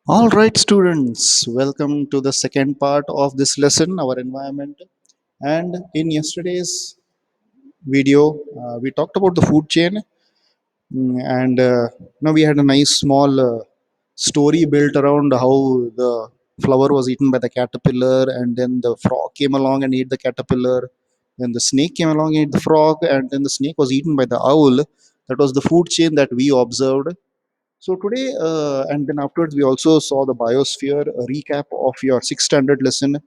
All right, students, welcome to the second part of this lesson, our environment. And in yesterday's video, we talked about the food chain, and now we had a nice small story built around how the flower was eaten by the caterpillar, and then the frog came along and ate the caterpillar. Then the snake came along and ate the frog, and then the snake was eaten by the owl. That was the food chain that we observed. So today, and then afterwards, we also saw the biosphere, a recap of your sixth standard lesson,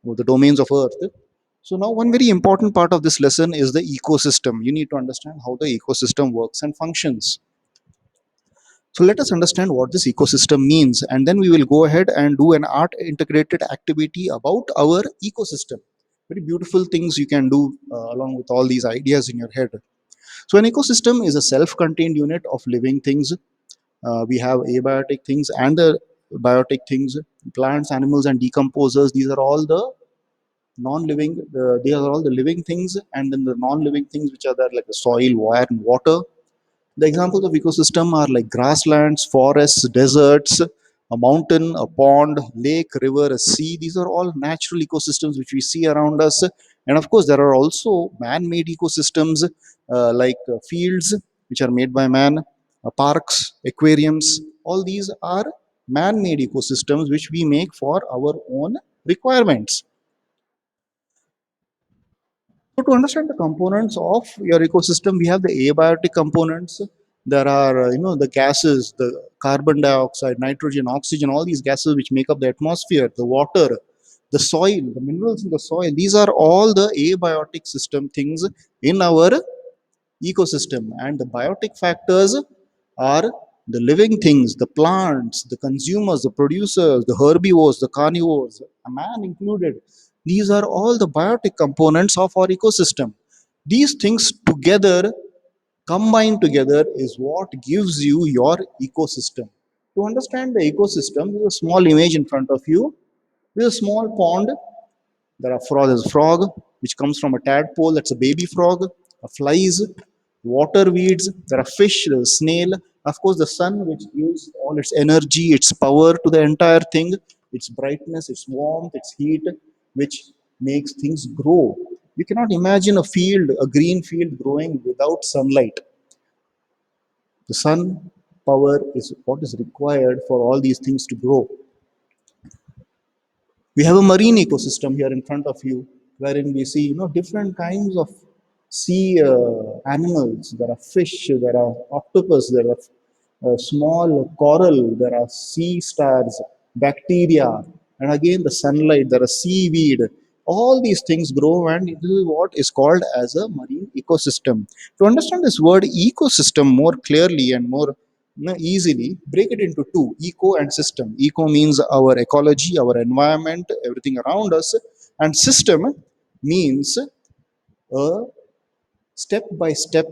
the domains of Earth. So now, one very important part of this lesson is the ecosystem. You need to understand how the ecosystem works and functions. So let us understand what this ecosystem means, and then we will go ahead and do an art integrated activity about our ecosystem. Very beautiful things you can do along with all these ideas in your head. So an ecosystem is a self-contained unit of living things. We have abiotic things and the biotic things, plants, animals, and decomposers. These are all the non-living. They are all the living things, and then the non-living things which are there, like the soil, wire, and water. The examples of ecosystem are like grasslands, forests, deserts, a mountain, a pond, lake, river, a sea. These are all natural ecosystems which we see around us. And of course, there are also man-made ecosystems like fields which are made by man, parks, aquariums. All these are man-made ecosystems which we make for our own requirements. So to understand the components of your ecosystem, we have the abiotic components. There are, the gases, the carbon dioxide, nitrogen, oxygen, all these gases which make up the atmosphere, the water, the soil, the minerals in the soil. These are all the abiotic system things in our ecosystem. And the biotic factors are the living things, the plants, the consumers, the producers, the herbivores, the carnivores, a man included. These are all the biotic components of our ecosystem. These things together, combined together, is what gives you your ecosystem. To understand the ecosystem, there's a small image in front of you. There's a small pond. There's a frog which comes from a tadpole, that's a baby frog, flies, water weeds, there are fish, there's a snail, of course, the sun, which gives all its energy, its power to the entire thing, its brightness, its warmth, its heat, which makes things grow. You cannot imagine a field, a green field growing without sunlight. The sun power is what is required for all these things to grow. We have a marine ecosystem here in front of you, wherein we see different kinds of sea animals. There are fish, there are octopus, there are small coral, there are sea stars, bacteria, and again the sunlight, there are seaweed. All these things grow, and this is what is called as a marine ecosystem. To understand this word ecosystem more clearly and more easily, break it into two: eco and system. Eco means our ecology, our environment, everything around us, and system means a step by step,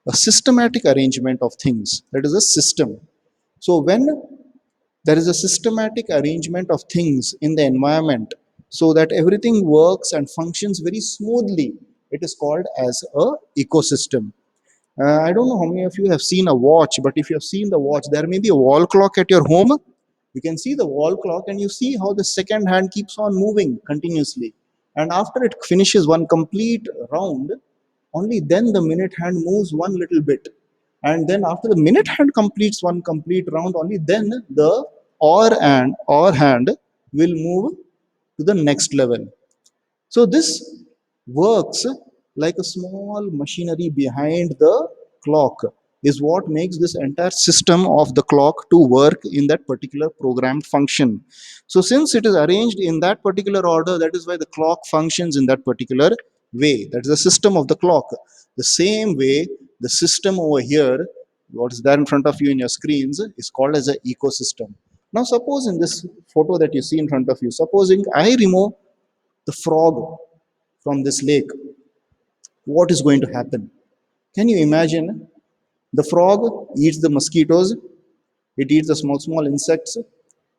a systematic arrangement of things. That is a system. So when there is a systematic arrangement of things in the environment so that everything works and functions very smoothly, it is called as a ecosystem. I don't know how many of you have seen a watch, but if you have seen the watch, there may be a wall clock at your home. You can see the wall clock and you see how the second hand keeps on moving continuously. And after it finishes one complete round, only then the minute hand moves one little bit. And then after the minute hand completes one complete round, only then the or hand will move to the next level. So this works like a small machinery behind the clock, is what makes this entire system of the clock to work in that particular programmed function. So since it is arranged in that particular order, that is why the clock functions in that particular way. That is the system of the clock. The same way, the system over here, what is there in front of you in your screens, is called as an ecosystem. Now suppose in this photo that you see in front of you, supposing I remove the frog from this lake, what is going to happen? Can you imagine? The frog eats the mosquitoes, it eats the small insects.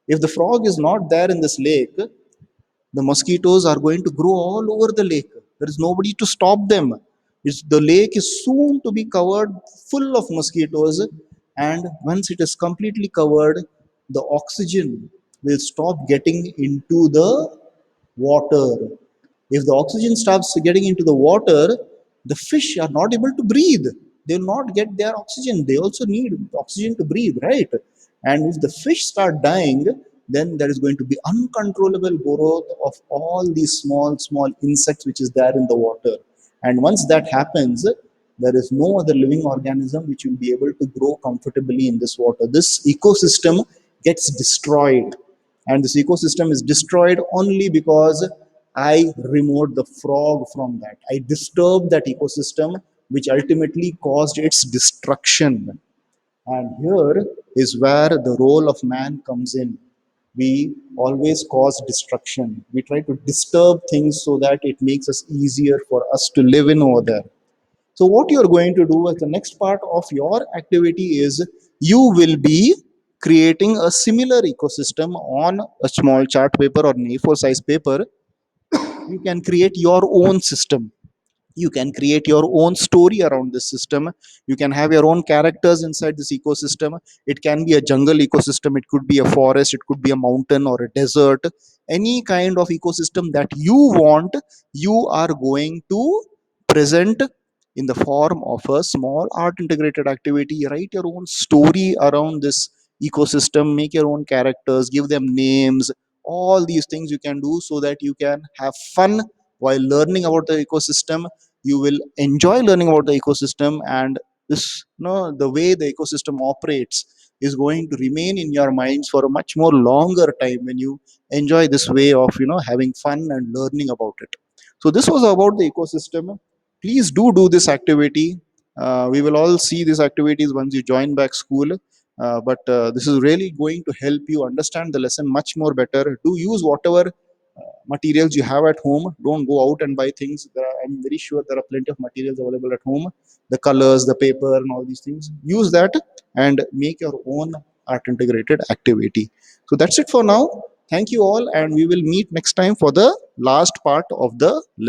If the frog is not there in this lake, the mosquitoes are going to grow all over the lake. There is nobody to stop them. The lake is soon to be covered full of mosquitoes, and once it is completely covered, the oxygen will stop getting into the water. If the oxygen stops getting into the water, the fish are not able to breathe. They will not get their oxygen. They also need oxygen to breathe, right? And if the fish start dying, then there is going to be uncontrollable growth of all these small, small insects which is there in the water. And once that happens, there is no other living organism which will be able to grow comfortably in this water. This ecosystem gets destroyed, and this ecosystem is destroyed only because I removed the frog from that. I disturbed that ecosystem, which ultimately caused its destruction. And here is where the role of man comes in. We always cause destruction. We try to disturb things so that it makes us easier for us to live in over there. So, what you are going to do as the next part of your activity is you will be creating a similar ecosystem on a small chart paper or an A4 size paper. You can create your own system. You can create your own story around this system. You can have your own characters inside this ecosystem. It can be a jungle ecosystem, it could be a forest, it could be a mountain or a desert. Any kind of ecosystem that you want, you are going to present in the form of a small art integrated activity. Write your own story around this ecosystem, make your own characters, give them names. All these things you can do so that you can have fun while learning about the ecosystem. You will enjoy learning about the ecosystem, and this, the way the ecosystem operates is going to remain in your minds for a much more longer time when you enjoy this way of having fun and learning about it. So this was about the ecosystem. Please do this activity. We will all see these activities once you join back school. But this is really going to help you understand the lesson much more better. Do use whatever materials you have at home. Don't go out and buy things. I'm very sure there are plenty of materials available at home, the colors, the paper, and all these things. Use that and make your own art integrated activity. So that's it for now. Thank you all, and we will meet next time for the last part of the